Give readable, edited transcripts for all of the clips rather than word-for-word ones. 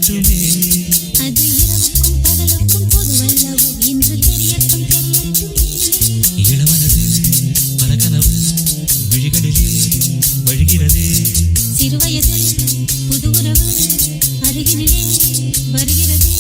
புரியட்டுமே. அது இரவுக்கும் பகலுக்கும் பொதுவல்லவோ இன்று தெரியட்டும் தெரியட்டுமே. இளமனது பல கனவு விழிகளிலே வழிகிறதே. சிறுவயதில் புது உறவு அருகினிலே வருகிறதே.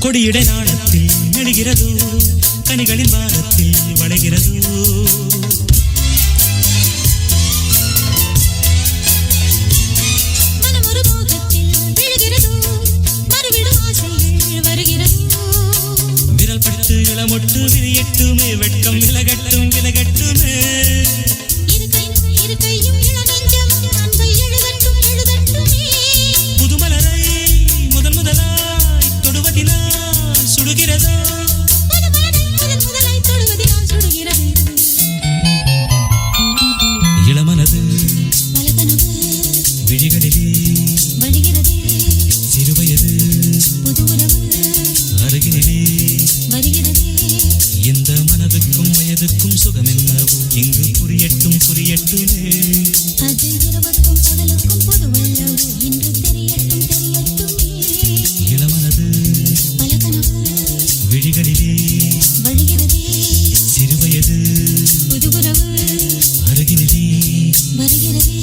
கொடியிடை நாளத்தில் நெழுகிறதோ கனிகளின் வாரத்தில் வளைகிறதோ. மனமொரு மோகத்தில் விழுகிறதோ மறுவிடும் ஆசைகள் வருகிறதோ. விரல் பட்டு இளமொட்டு விரியட்டுமே வெட்கம் விலகட்டும் விலகட்டுமே. இரு கையும் இளநெஞ்சம் அன்பை எழுதட்டும் எழுதட்டுமே. புதுமலரை முதன் முதலாய் தொடுவதினால் சுடுகிறதோ. முதலை தொடுவதினால் சுடுகிறது. இளமனது பல கனவு விழிகளிலே வழிகிறதே. சிறுவயது புது உறவு அருகினிலே வருகிறதே. இந்த மனதுக்கும் வயதுக்கும் சுகம் என்னவோ இங்கு புரியட்டும் புரியட்டுமே. அது இரவுக்கும் பகலுக்கும் பொதுவல்லவோ இன்று தெரியட்டும் தெரியட்டுமே. இளமனது பல கனவு விழிகளிலே வழிகிறதே. சிறுவயது புது உறவு அருகினிலே வருகிறதே.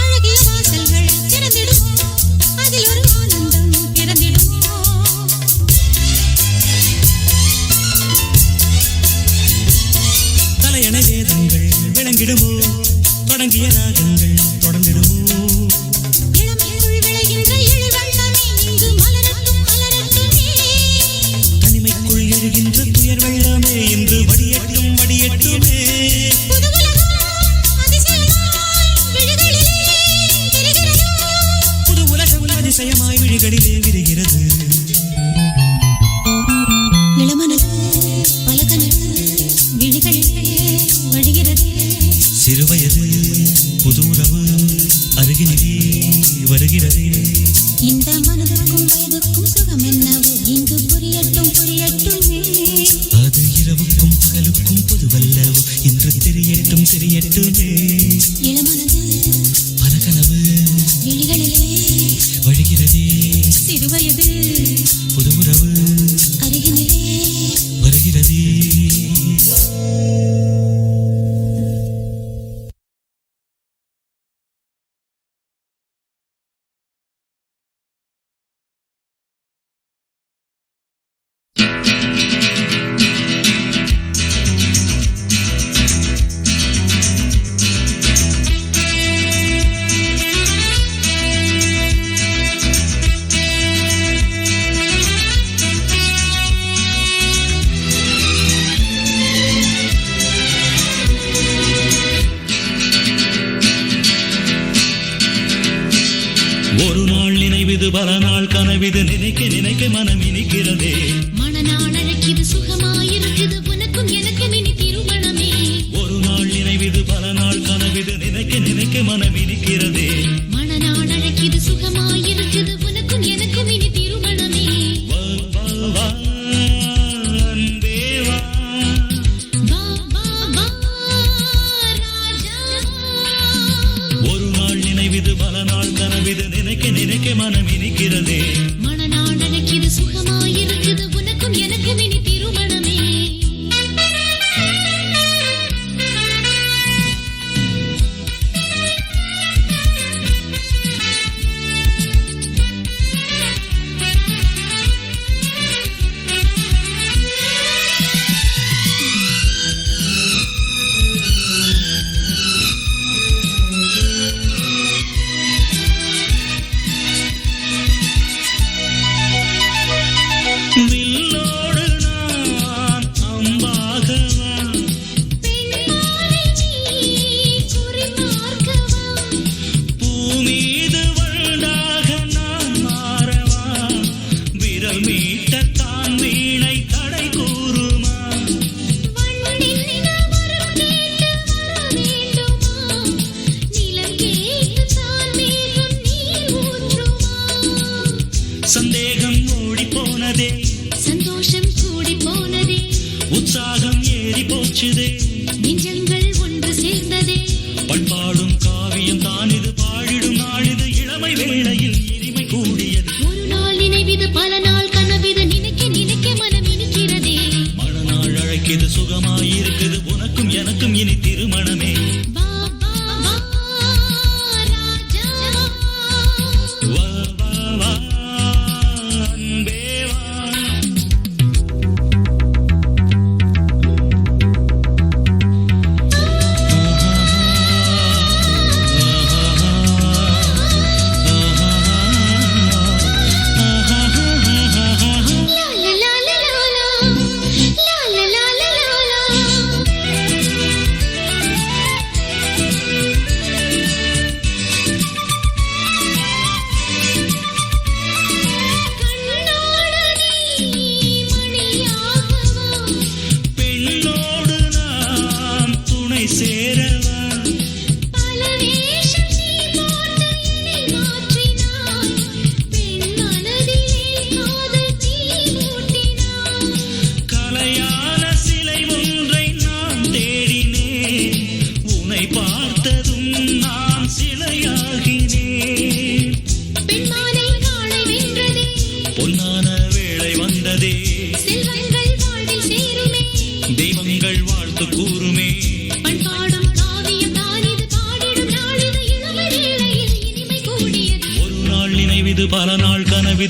அழகிய வாசல்கள் திறந்திடுமோ அதில் ஒரு ஆனந்தம் பிறந்திடுமோ. தலையணை வேதங்கள் விளங்கிடுமோ தொடங்கிய ராகங்கள் தொடர்ந்திடுமோ. இளமைக்குள் விளைகின்ற எழில் வண்ணமே இங்கு மலரட்டும் மலரட்டுமே. தனிமைக்குள் எழுகின்ற துயர் வெள்ளமே இன்று வடியட்டும் வடியட்டுமே. புது உலகம் அதிசயமாய் விழிகளிலே விரிகிறதோ. புது உலகம் அதிசயமாய் விழிகளிலே விரிகிறது. இளமனது பல கனவு விழிகளிலே வழிகிறதே. சிறுவயது புது உறவு அருகினிலே வருகிறதே. இந்த மனதுக்கும் வயதுக்கும் சுகம் என்னவோ இங்கு புரியட்டும் புரியட்டுமே. அது இரவுக்கும் பகலுக்கும் பொதுவல்லவோ இன்று தெரியட்டும் தெரியட்டுமே. இளமனது பல கனவு விழிகளிலே வழிகிறதே. சிறுவயது புது உறவு அருகினிலே வருகிறதே. ஒரு நாள் நினைவிது பல நாள் கனவிது நினைக்க நினைக்க மனம் இனிக்கிறதே. மனநாள் அழைக்குது சுகமாயிருக்குது உனக்கும் எனக்கும் இனி திருமணமே. ஒரு நாள் நினைவிது பல நாள் கனவிது நினைக்க நினைக்க மனம் இனிக்கிறதே. மனநாள் அழைக்குது சுகமாயிருக்குது உனக்கும் எனக்கும் இனி திருமணமே. வா, வா, வா, அன்பே வா. வா வா வா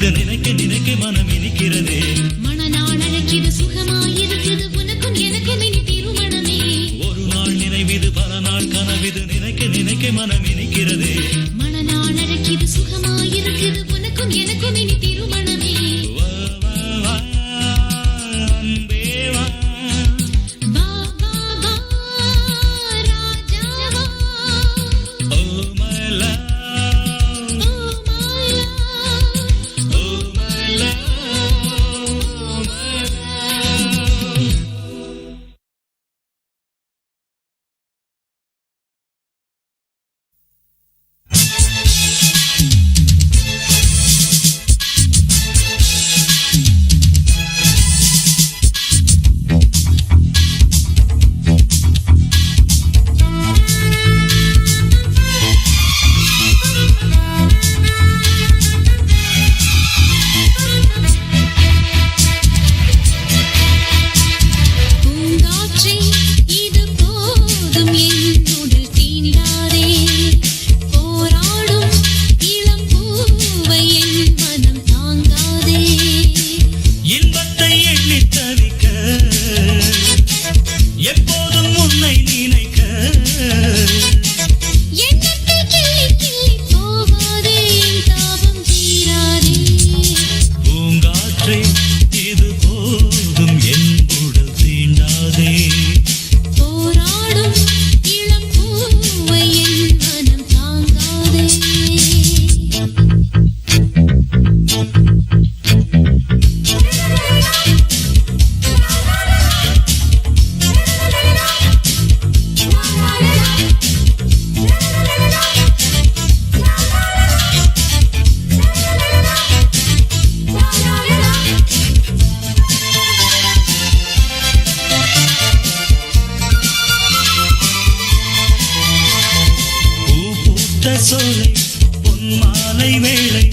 கனவிது நினைக்க நினைக்க மனம் இனிக்கிறதே மனநாள் அழைக்கிது சுகமாயிருக்குது உனக்கும் எனக்கும் இனி திருமணமே ஒரு நாள் நினைவிது பல நாள் கனவிது நினைக்க நினைக்க மனம் இனிக்கிறதே மனநாள் அழைக்கிது சுகமாயிருக்குது உனக்கும் எனக்கும் இனி திருமணமே வா, வா, வா, அன்பே வா. வா வா வா ராஜா வா Oh my love, O my love oh my love, oh my love. Poongatre இது போதும் என்னுடல் தீண்டாதே போராடும் இளம் பூவை என் மனம் தாங்காதே இன்பத்தை எண்ணித் தவிக்க எப்போதும் உன்னை நினைக்க எண்ணத்தை கிள்ளி கிள்ளி போகாதே என் தாபம் தீராதே பூங்காற்றே இது போதும் என் உடல் தீண்டாதே போராடும் இளம் பூவை என் மனம் தாங்காதே பூ பூத்த சோலை பொன் மாலை வேளை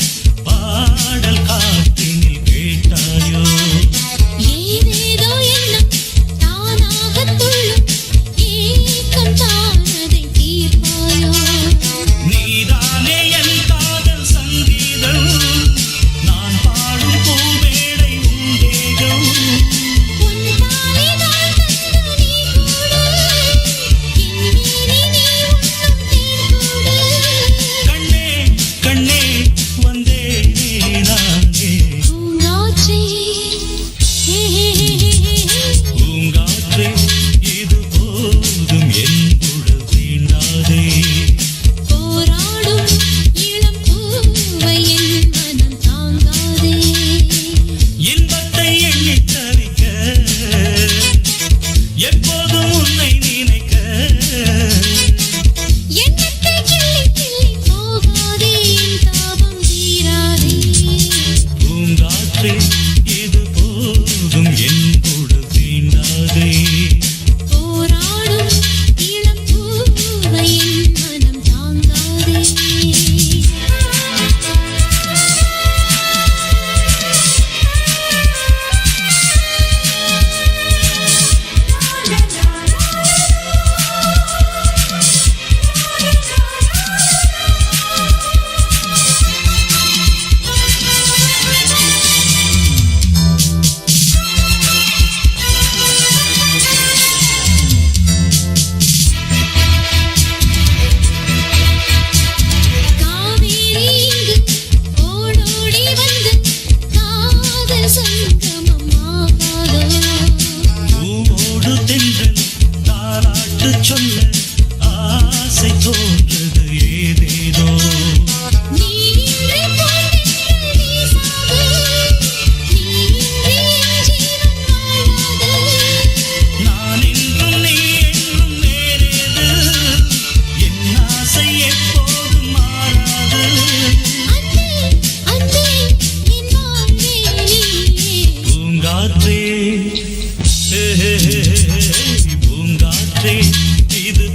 பாடல் காற்றினில் கேட்டாயோ ஏதேதோ எண்ணம் தானாகத் துள்ளும் ஏக்கம் தானதை தீர்ப்பாயோ நீதானே என் காதல் சங்கீதம் நான் பாடும் பூமேடை உன் தேகம் உன் தாலிதான் தந்து நீ கூடு என் மீறி நீ உண்ணும் தேன் கூடு கண்ணே கண்ணே வந்தேனே நானே பூங்காற்றே ஹே ஹே ஹே ஹே ஹே பூங்காற்றே இது போதும் என் உடல் தீண்டாதே போராடும் இளம் பூவை என் மனம் தாங்காதே இன்பத்தை எண்ணித் தவிக்க எப்போதும் உன்னை நினைக்க எண்ணத்தை கிள்ளி கிள்ளி போகாதே என் தாபம் தீராதே பூங்காற்றே இது போதும் என் உடல் தீண்டாதே போராடும் இளம் பூவை என் மனம் தாங்காதே காவேரி இங்கு ஓடோடி வந்து காதல் சங்கமம் ஆகாதோ பூவோடு தென்றல் தாலாட்டு சொல்ல ஆசை தோன்றது ஏதேதோ நீன்றி போன்றென்றல் வீசாது நீன்றி என் ஜீவன் வாழாது நான் என்றும் நீ என்றும் வேறேது என் ஆசை எப்போதும் மாறாது அன்பே அன்பே என் வாழ்வே நீயே பூங்காற்றே பூங்காற்றே இது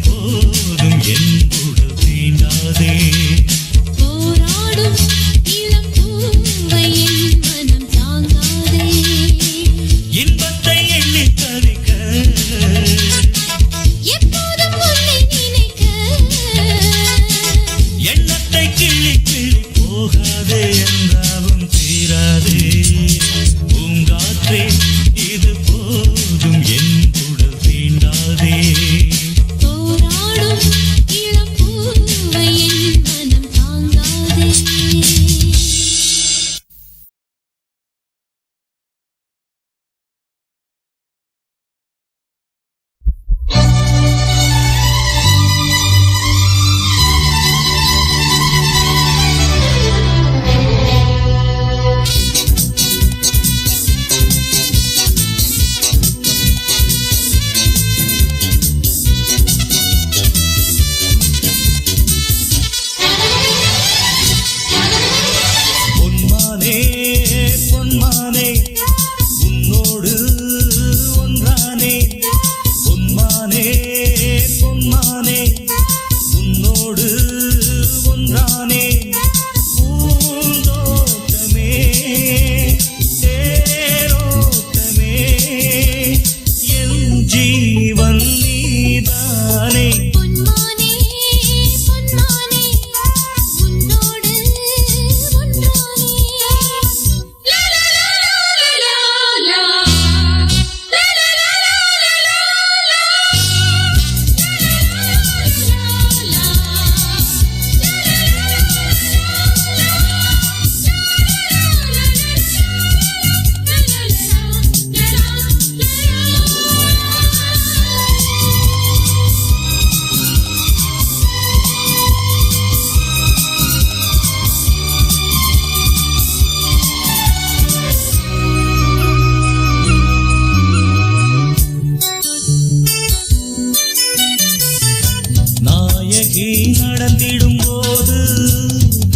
விலகி நடந்திடும் போது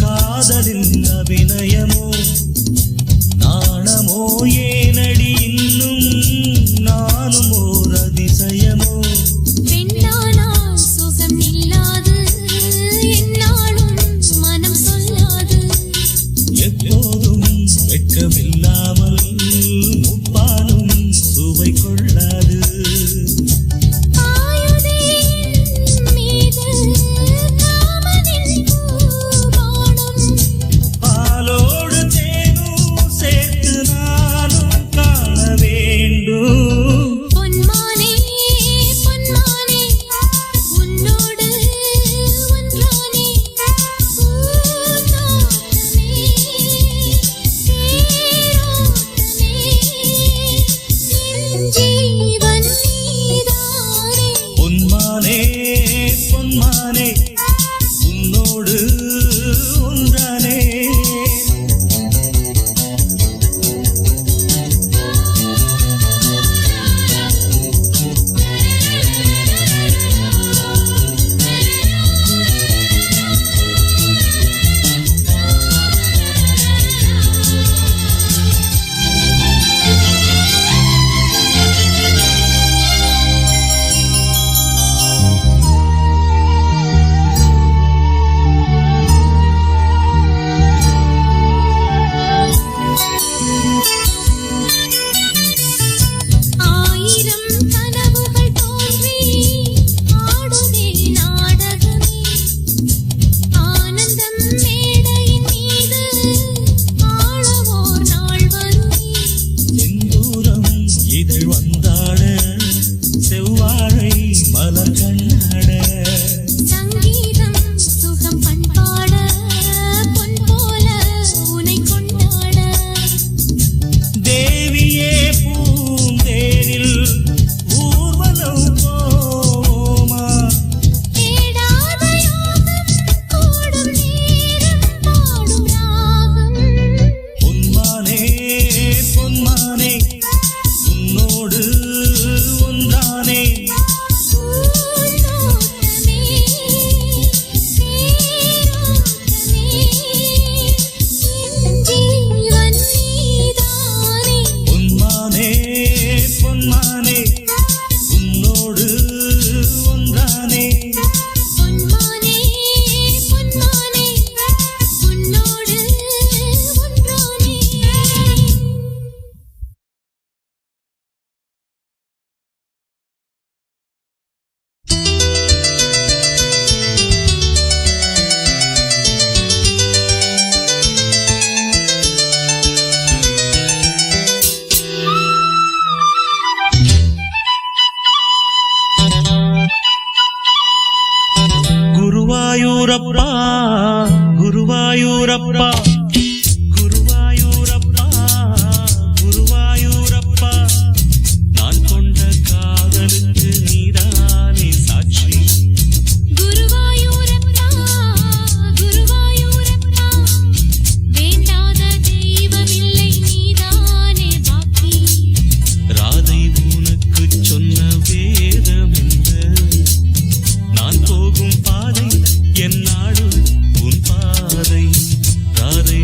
காதலின் அபிநயமோ நாணமோ ஏனடி இன்னும் நானும் ஓர் அதிசயமோ பெண்ணானா சுகம் இல்லாது என்னாலும் மனம் சொல்லாது எப்போதும் வெட்கமில்லாமல் முப்பாலும் சுவை கொள்ளாது ஆயுதே மீது காமனின் பூபானம் பாலோடு தேனும் சேர்த்து நானும் காண வேண்டும் பொன்மானே பொன்மானே உன்னோடு ஒன்றானே பூந்தோட்டமே தேரோட்டமே என் ஜீவன் நீதானே பொன்மானே பொன்மானே உன்னோடு ஒன்றானே ஆயிரம் கனவுகள் தோன்றி ஆடுதே நாடகமே ஆனந்தம் மேடையின் மீது ஆளவோர் நாள் வருமே செந்தூரம் இதழ் வந்தாட செவ்வாழை மலர் கண்ணாட சங்கீதம் சுகம் பண்பாட பொன் போல உனை கொண்டாட தேவியே பூந்தேரில் ஊர்வலம் போமா தேடாத யோகம் கூடும் நேரம் பாடும் ராகம் பொன்மானே பொன்மானே உன்னோடு ஒன்றானே பூந்தோட்டமே தேரோட்டமே என் ஜீவன் நீதானே பொன்மானே பொன்மானே உன்னோடு ஒன்றானே பொன்மானே பொன்மானே உன்னோடு ஒன்றானே குருவாயூரப்பா குருவாயூரப்பா குருவாயூரப்பா குருவாயூரப்பா நான் கொண்ட காதலுக்கு நீதானே சாட்சி குருவாயூரப்பா குருவாயூரப்பா வேண்டாத தெய்வமில்லை நீதானே பாக்கி ராதை உனக்கு சொன்ன வேதம் என்ன நான் போகும் பாதை என் நாடு உன் பாதை ராதை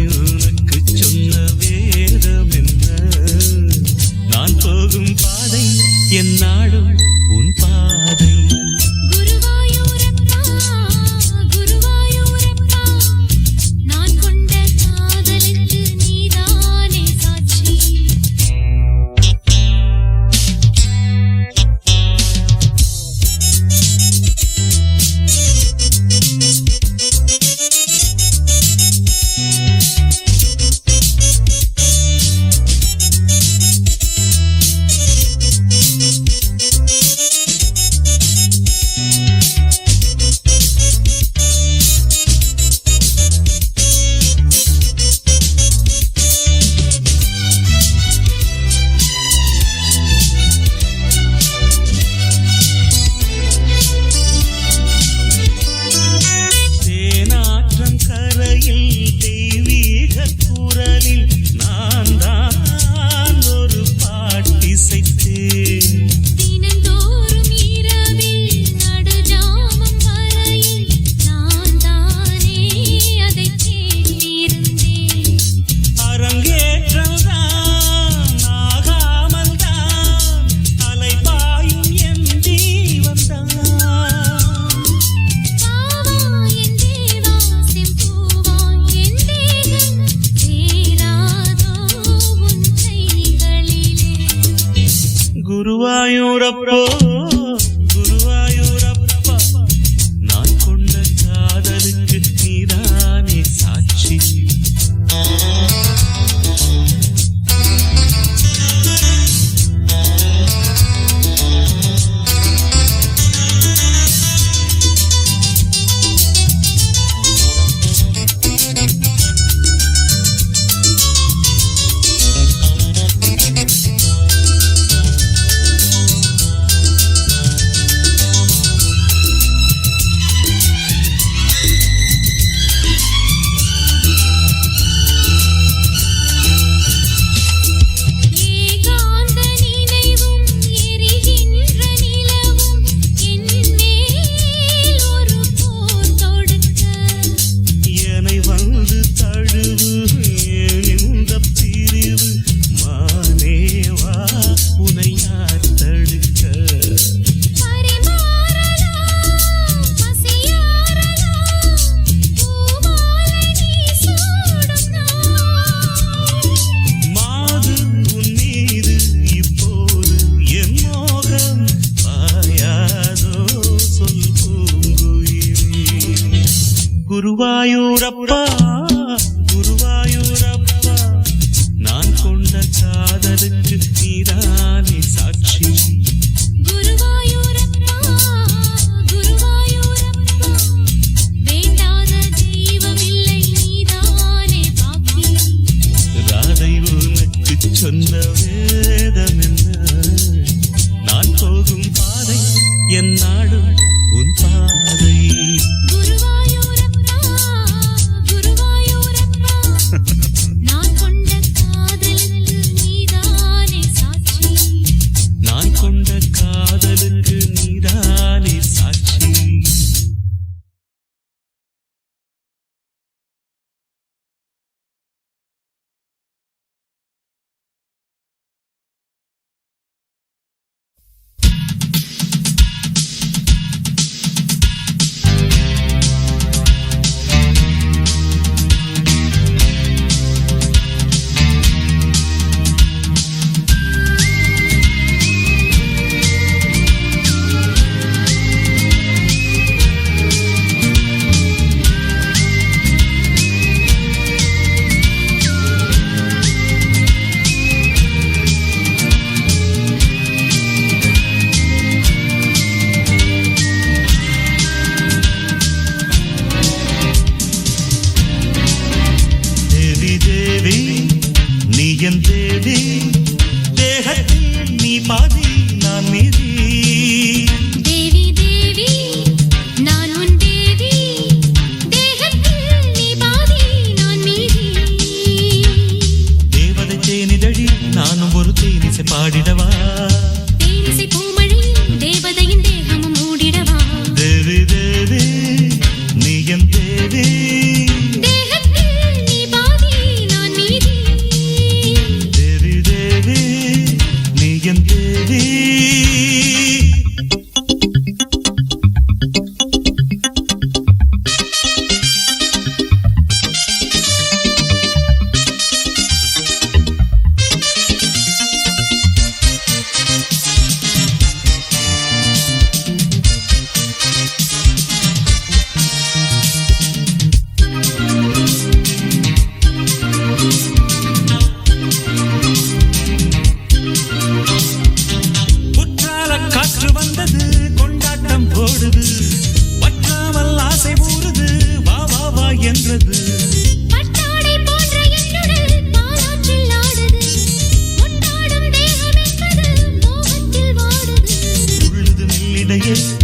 குருவாயூரப்போ குருவாயூரப்பா நான் கொண்ட காதலுக்கு நீதானே சாட்சி குருவாயூரப்பா குருவாயூரப்பா நான் கொண்ட காதலுக்கு நீதானே சாட்சி குருவாயூரப்பா குருவாயூரப்பா வேண்டாத தெய்வமில்லை நீதானே பாக்கி ராதை உனக்கு சொன்ன வேதம் என்ன நான் போகும் பாதை என் நாடும் உன் பாதை பாடிடவா தேனிசை பூமழையில் தேவதையின் தேகமும் மூடிடவா தேவி தேவி நீ என் தேவி தேகத்தில் நீ பாதி நான் மீதி தேவி தேவி நீ என் தேவி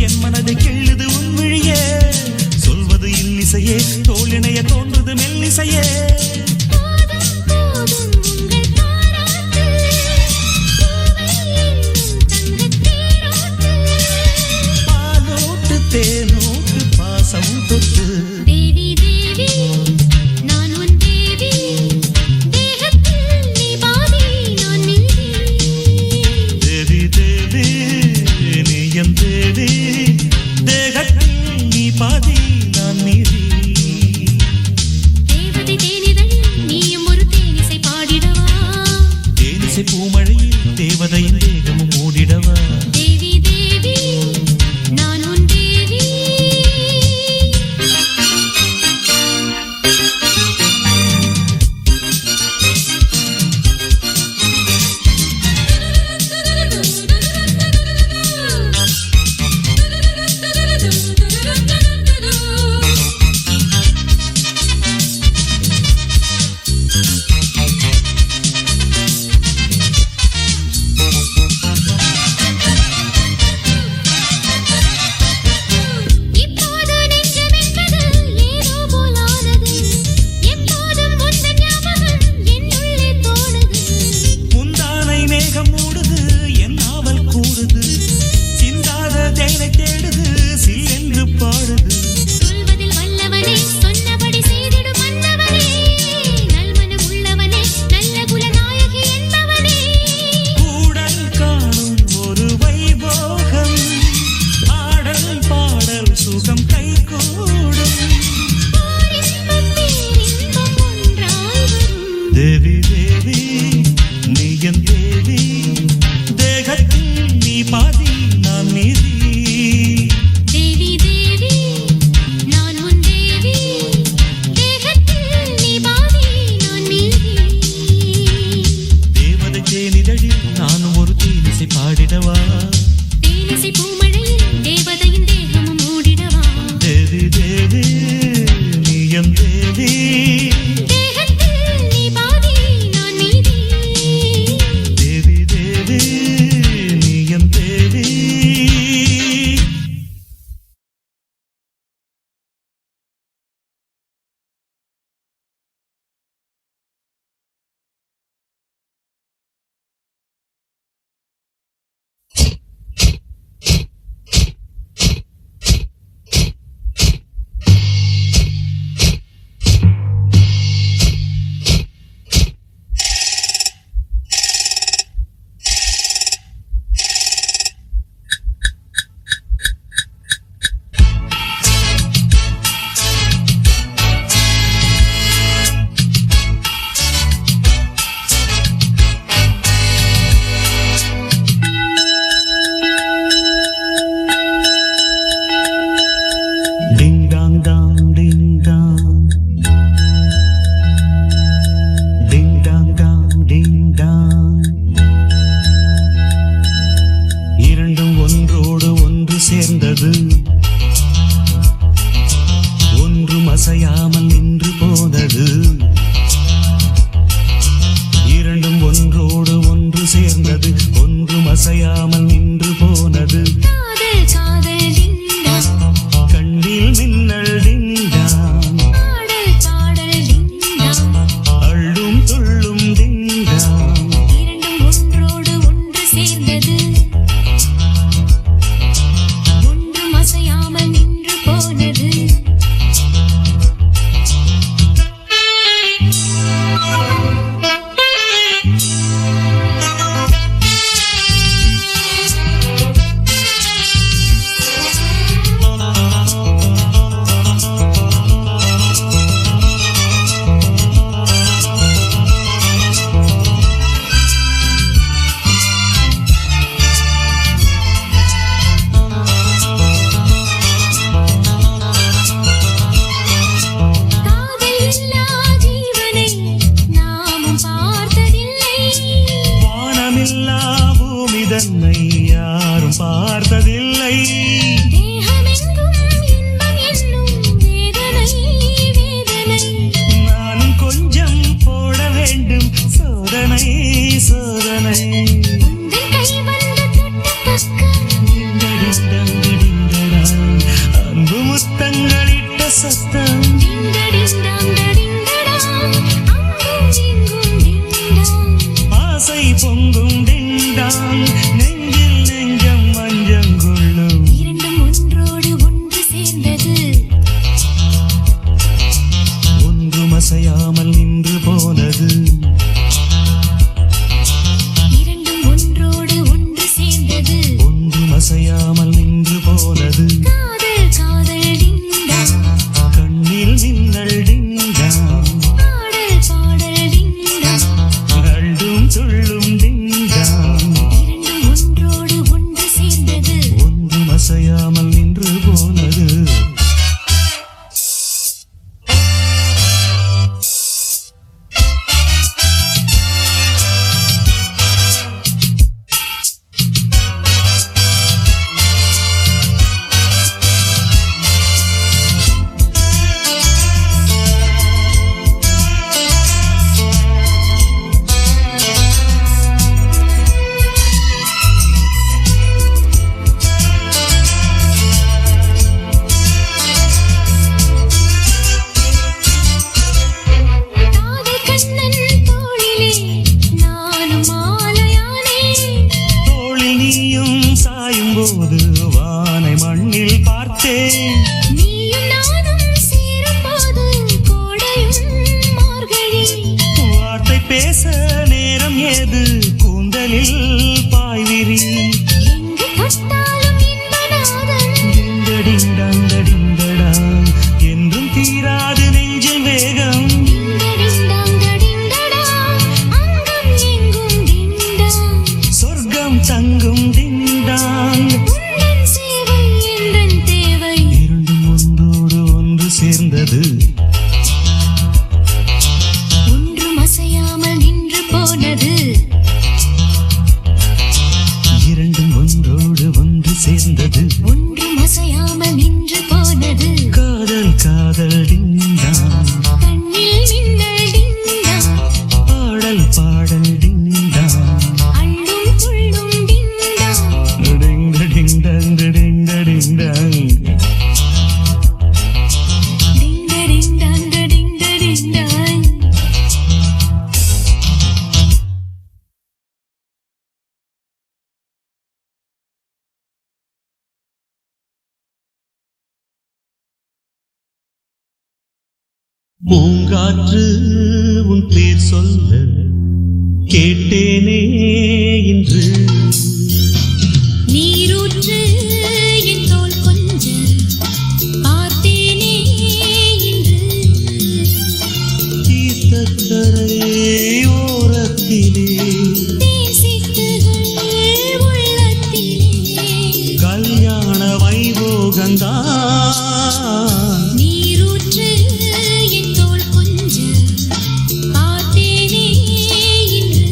என் மனதை கிள்ளுது உன் விழியே சொல்வது இன்னிசையே தோளிணைய தோன்றுது மெல்லிசையே பாலோட்டு தேனோட்டு பாசம் தொட்டு தேவி தேவி நான் உன் தேவி தேகத்தில் நீ பாதி நான் மீதி தேவி தேவி நீ என் தேவி தேகத்தில் நீ பாதி நான் மீதி தேவதை தேனிதழில் நீயும் ஒரு தேனிசை பாடிடவா தேனிசை பூமழையில் தேவதையின் தேகமும் மூடிடவா பூங்காற்று உன் பேர் சொல்ல கேட்டேனே இன்று. நீரூற்று என் தோள் கொஞ்ச பார்த்தேனே இன்று. தீர்த்தக்கரை ஓரத்திலே தேசித்துகள் உள்ளத்திலே கல்யாண வைபோகந்தான். நீரூற்று என் தோள் கொஞ்ச பார்த்தேனே இன்று.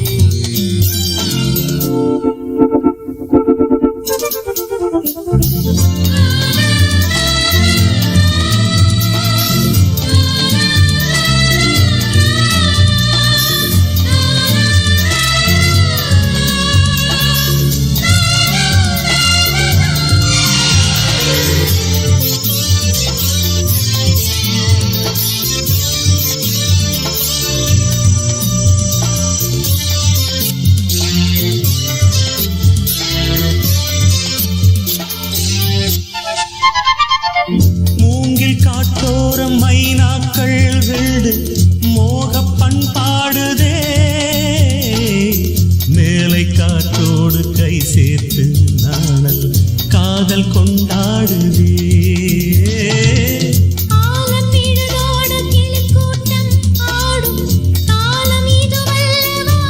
மூங்கில் காட்டோரம் மைனாக்கள் வீடு மோக பண்பாடுதே. மேலை காற்றோடு கை சேர்த்து நாணல் காதல் கொண்டாடுதே. ஆலம் விழுதோடு கிளிக்கூட்டம் ஆடும் காலம் இதுவல்லவா.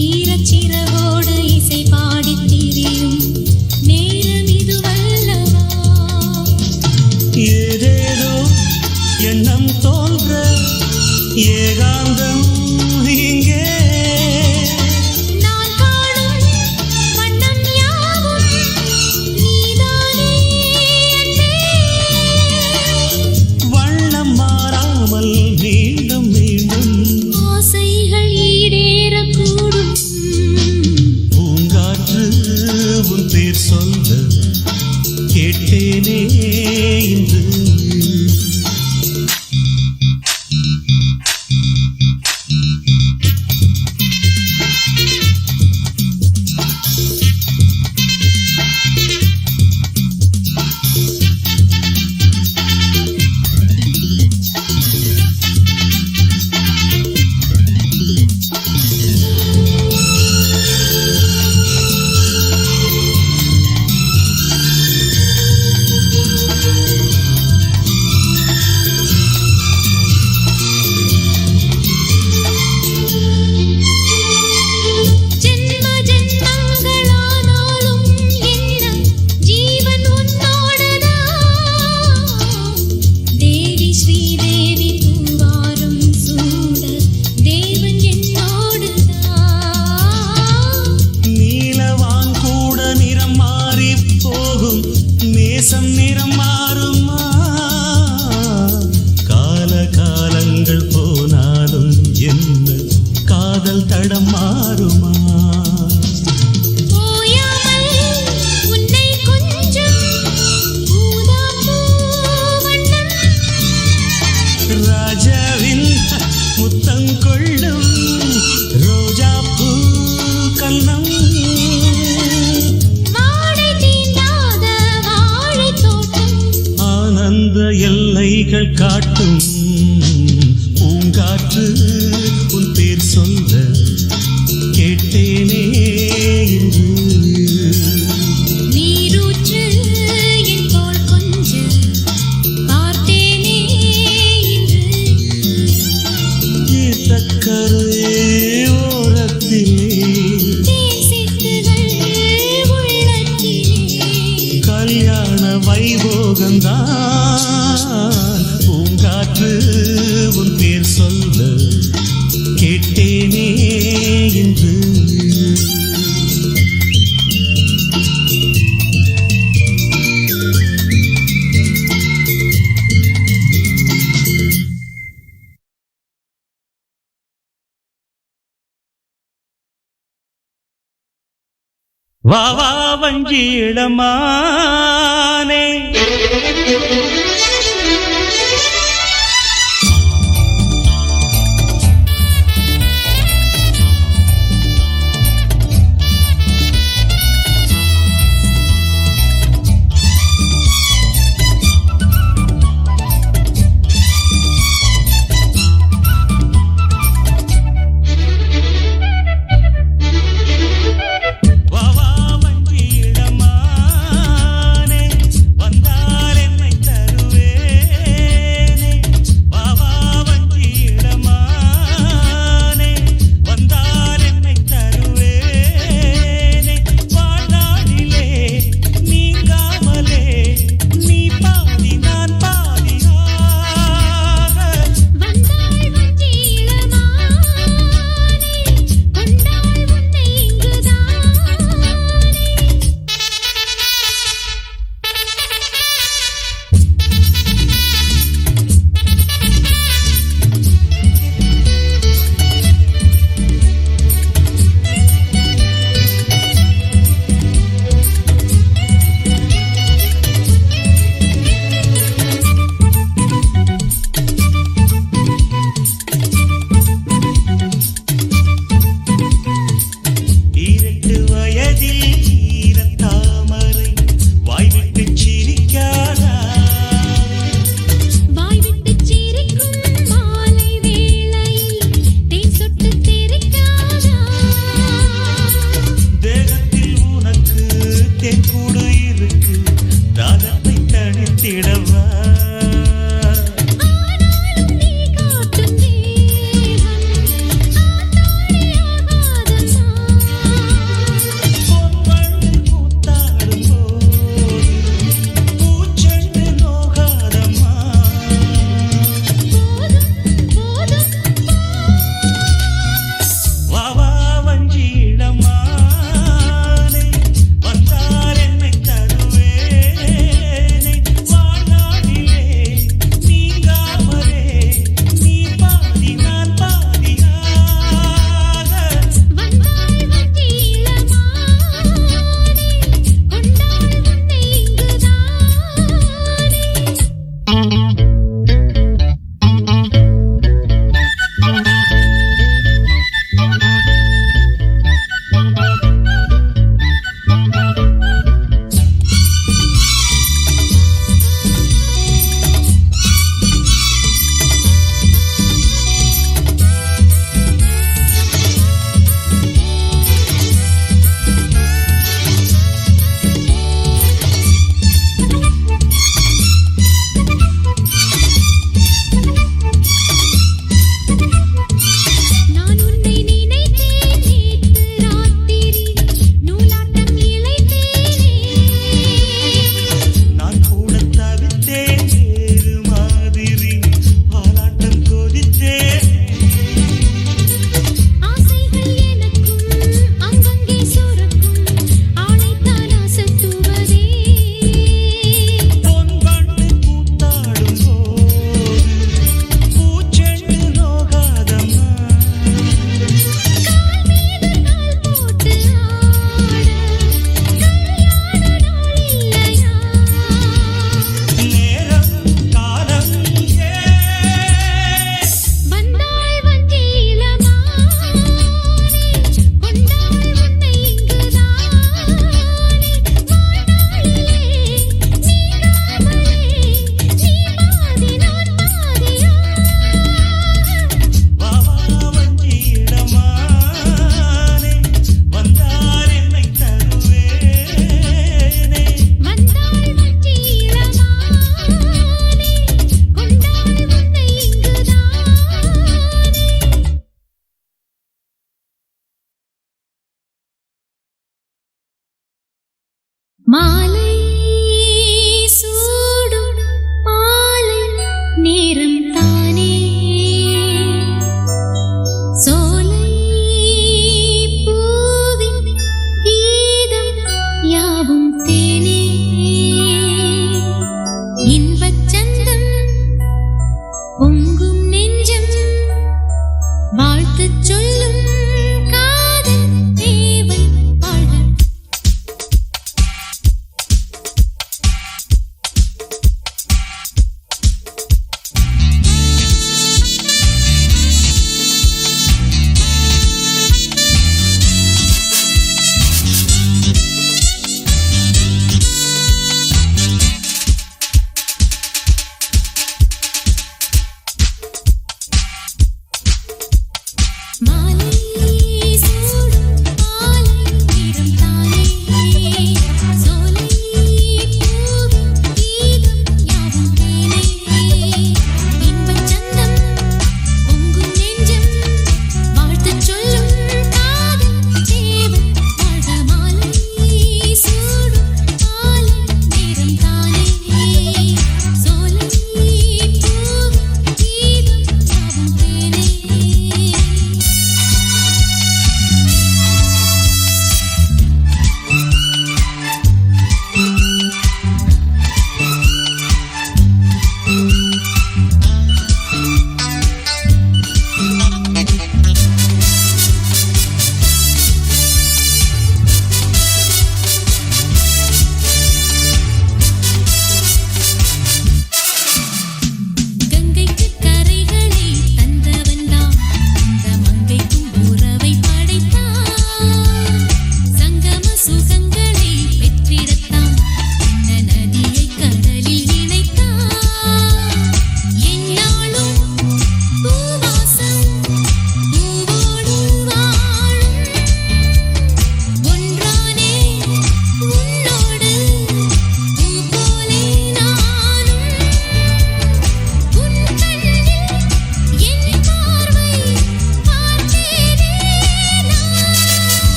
ஈரச் சிறகோடு இசை பாடித் திரியும் நேரம் இதுவல்லவா. ஏதேதோ எண்ணம் தோன்ற ஏகாந்தம் இங்கே. நான் காணும் வண்ணம் யாவும் நீதானே அன்பே. வண்ணம் மாறாமல் மீண்டும் மீண்டும் ஆசைகள் ஈடேறக்கூடும். பூங்காற்று உன் பேர் சொல்ல கேட்டேனே இன்று. ஜென்ம ஜென்மங்களானாலும் என்ன ஜீவன் உன்னோடுதான். தேவி ஸ்ரீதேவி பூவாரம் சூட தேவன் என்னோடுதான். நீலவான் கூட நிறம் மாறி போகும் நேசம் நிறம் மாறுமா. கால காலங்கள் போனாலும் என்ன காதல் தடம் மாறுமா. ஓயாமல் உன்னை கொஞ்சம் ஊதாப்பூ வண்ணம். ராஜாவின் முத்தங்கொள்ளும் ரோஜாப்பூ கன்னம். வாடை தீண்டாத வாழைத் தோட்டம். ஆனந்த எல்லைகள் காட்டும். பூங்காற்று உன் பேர் சொல்ல கேட்டேனே இன்று. நீரூற்று என் தோள் கொஞ்ச பார்த்தேனே இன்று. தீர்த்தக்கரை ஓரத்திலே தேசித்துகள் உள்ளத்திலே கல்யாண வைபோகந்தான். பூங்காற்று உன் பேர் சொல்ல கேட்டேனே இன்று. வா வா வஞ்சிடமானே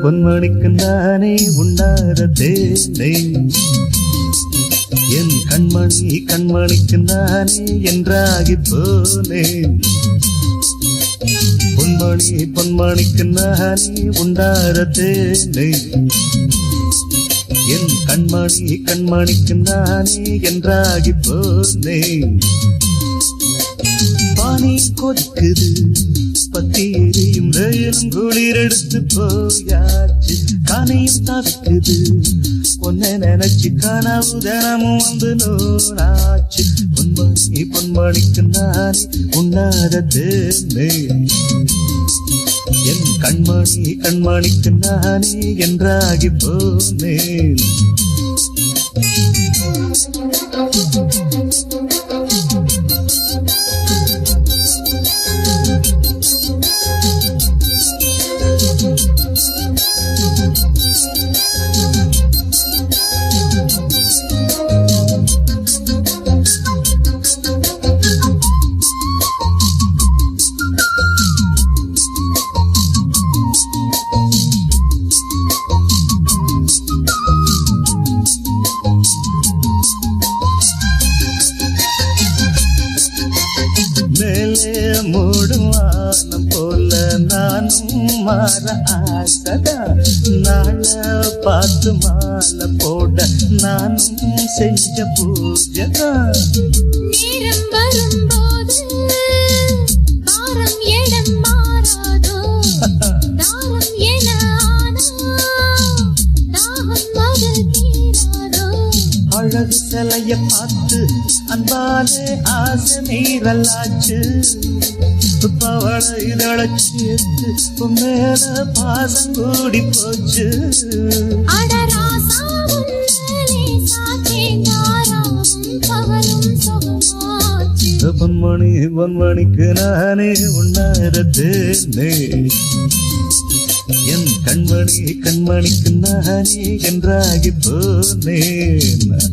பொன்மணிக்கு நானே உண்டாத தேனை என் கண்மணிக்கு நானே என்றாகி போனேன். பொன்மணிக்கு நானே உண்டாத தேனை என் கண்மணிக்கு நானே என்றாகி போனேன். பானி கொதிக்குது பத்தி எரியும் வெயிலும் குளிர் எடுத்து போயாச்சு. காணையும் தவிக்குது பொன்ன நினைச்சு கனவு தினமும் வந்து நோனாச்சு. பொன்மணிக்கு நானே உண்ணாத தேனை என் கண்மணிக்கு நானே என்றாகி போனேன். மேலே மூடும் வானம் போல நானும் மாற ஆசதா. நாள பார்த்து மாலை போட நானும் செஞ்ச பூஜதா. நேரம் வரும்போது பாரம் இடம் மாறாதோ. தாரம் என தாகம் மகள் தீராதோ. அழகு சிலைய பார்த்து அன்பாலே ஆசை நீரல்லாச்சு. பவள இதழச்சு மேல பாசம் கூடி போச்சு. பொன்மணிக்கு நானே உண்ணாத தேனை என் கண்மணிக்கு நானே என்றாகி போனேன்.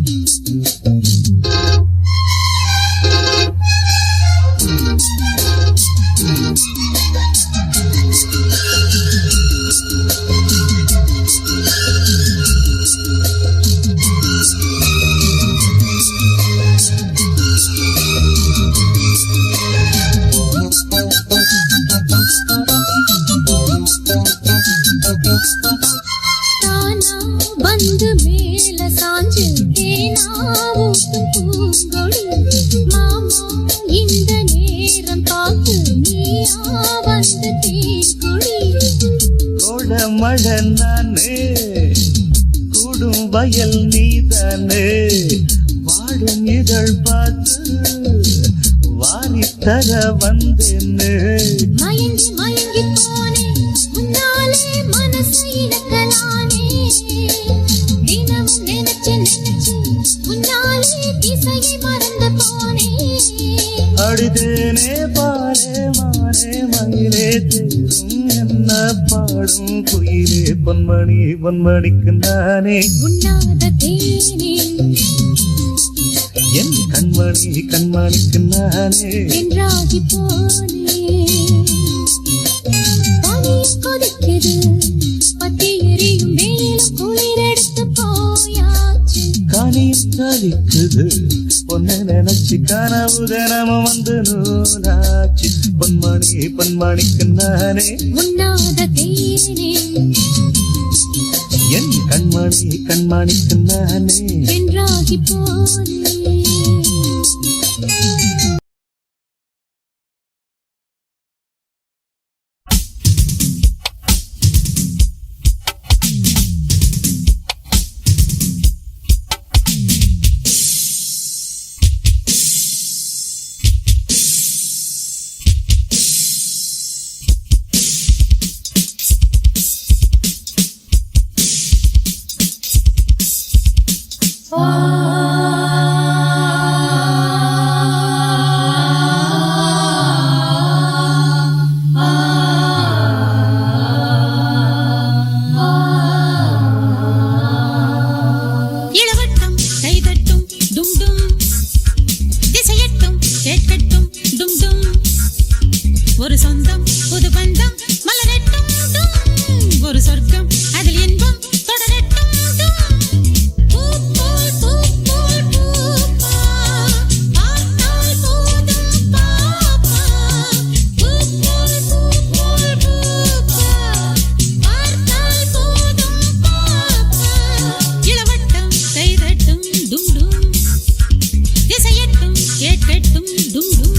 தானா வந்து மேல சாஞ்சு தேனா ஊட்டும் பூங்கொடி. மாமா இந்த நேரம் பார்த்து நீயா வந்து தேன்கொடி. கோட மழை நானே கூடும் வயல் நீதானே. வாடும் இதழ் பார்த்து வாரி தர வந்தேன்னு. மயங்கி மயங்கி போனே உன்னாலே மனசு இழக்கலானே. தினமும் நினைச்சு நினைச்சு உன்னாலே திசையை மறந்து போனே. அடிதேனே பாரே மானே மயிலே தேரும் என்ன பாடும் குயிலே. பொன்மணிக்கு நானே உண்ணாத தேனே என் கண்மணிக்கு நானே என்றாகி போனே. பனி கொதிக்குது பத்தி எரியும் வெயிலும் குளிர் எடுத்து போயாச்சு. காணியும் தவிக்குது பொன்ன நினைச்சு கனவு தினமும் வந்து நூலாச்சு. பொன்மணிக்கு நானே உண்ணாத தேனே என் கண்மணிக்கு நானே என்றாகி போனே. சொர்க்கம் அதில் இன்பம் தொடரட்டும் பூ போல் பூ போல் பூப்பா பார்த்தால் போதும் பாப்பா பூ போல் பூ போல் பூப்பா பார்த்தால் போதும் பாப்பா இளவட்டம் கைதட்டும் டும் டும் திசையட்டும் கேட்கட்டும் டும் டும்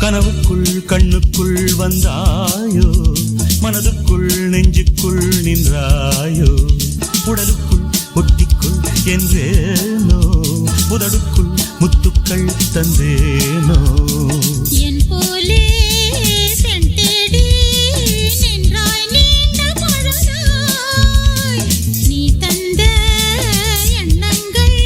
கனவுக்குள் கண்ணுக்குள் வந்தாயோ மனதுக்குள் நெஞ்சுக்குள் நின்றாயோ உடலுக்குள் ஒட்டிக்குள் என்றேனோ உதடுக்குள் முத்துக்கள் தந்தேனோ என் போலே சென்றேடி நின்றாய் நீண்ட பொழுதாய் நீ தந்த எண்ணங்கள்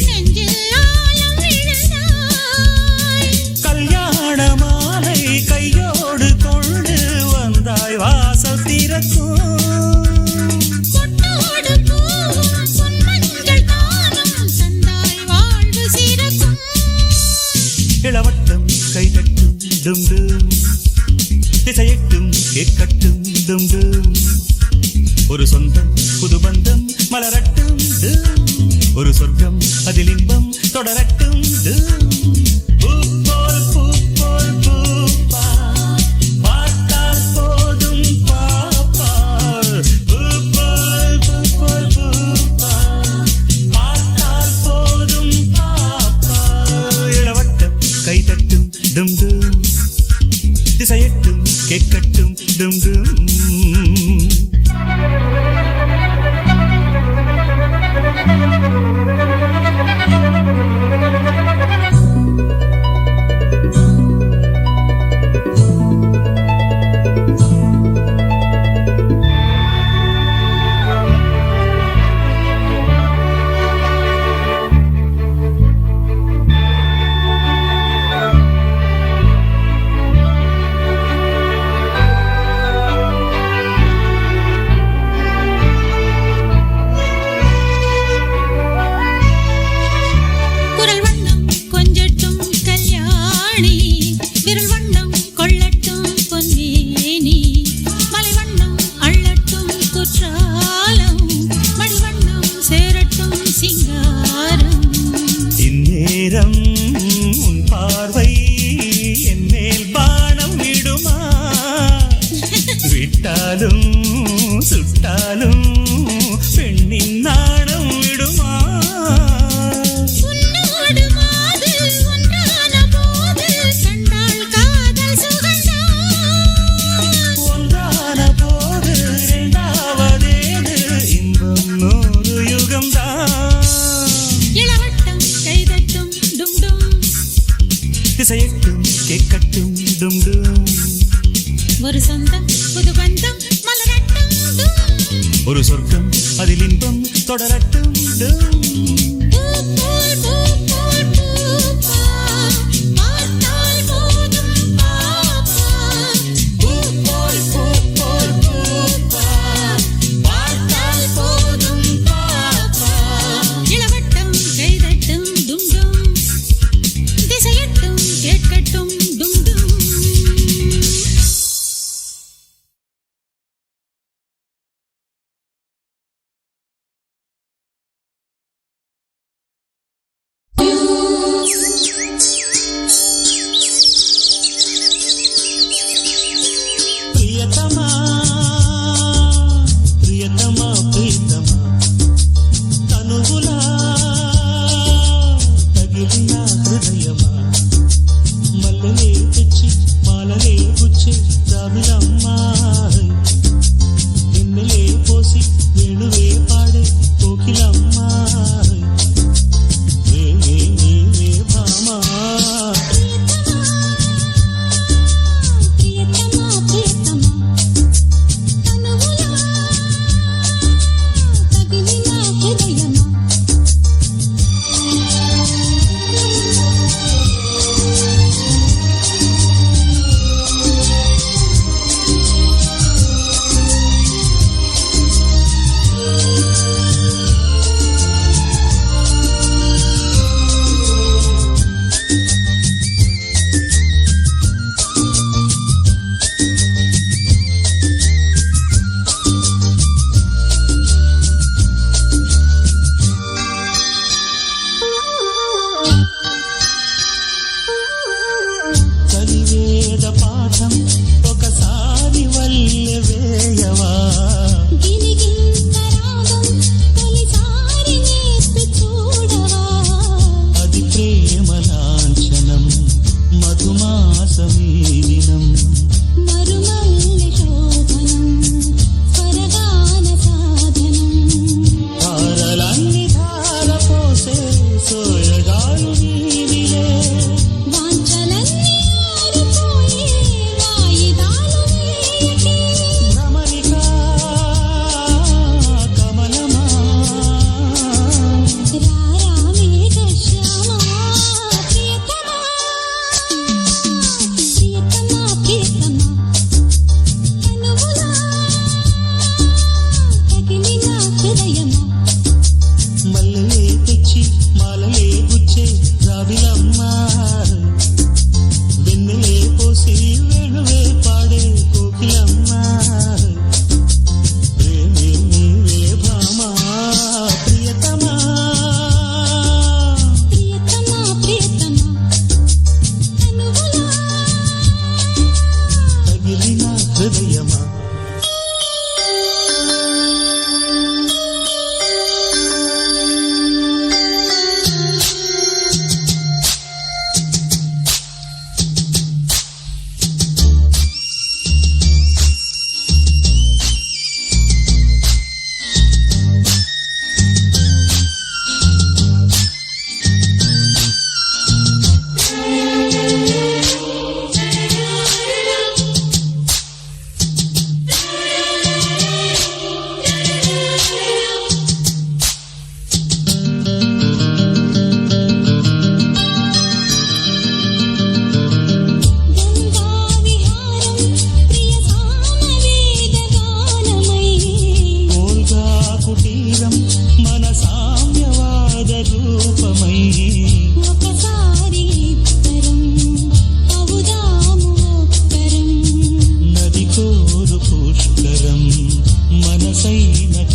நெஞ்சில் ஆழம் விழுந்தாய் கல்யாண மாலை கையோடு கொண்டு வந்தாய் வாசல் திறக்கும் பொட்டோடு பூவும் பொன்மஞ்சள் தானும் தந்தாய் வாழ்வு சிறக்கும் இளவட்டம் கைதட்டும் டும் டும் திசையட்டும் கேட்கட்டும் டும் டும் ஒரு சொந்தம் புது பந்தம் மலரட்டும் டும் ஒரு சொர்க்கம் அதில் இன்பம் தொடரட்டும் டும் பூ போல் பூப்பா பார்த்தால் போதும் பாப்பா பூ போல் பூப்பா பார்த்தால் போதும் பாப்பா இளவட்டம் கைதட்டும் டும் டும் திசையட்டும் கேட்கட்டும் டும் டும் குரல் வண்ணம் கொஞ்சட்டும் கல்யாணி விரல் வண்ணம் கொள்ளட்டும் பொன்னேனி மலை வண்ணம் அள்ளட்டும் குற்றாலம் மணி வண்ணம் சேரட்டும் சிங்காரம் இந்நேரம் உன் பார்வை என் மேல் பானம் விடுமா விட்டாலும் சுட்டாலும் பெண்ணின் நாணம் விடுமா உன்னோடு மாது ஒன்றான போது கண்டாள் காதல் சுகந்தான் ஒன்றான போது இரண்டாவதேது இன்பம் 100 யுகம்தான் இளவட்டம் கைதட்டும் டும் டும் திசையட்டும் கேட்கட்டும் டும் டும் ஒரு சொந்தம் புது பந்தம் மலரட்டும் டும் ஒரு சொர்க்கம் அதில் இன்பம் தொடரட்டும் டும் நகை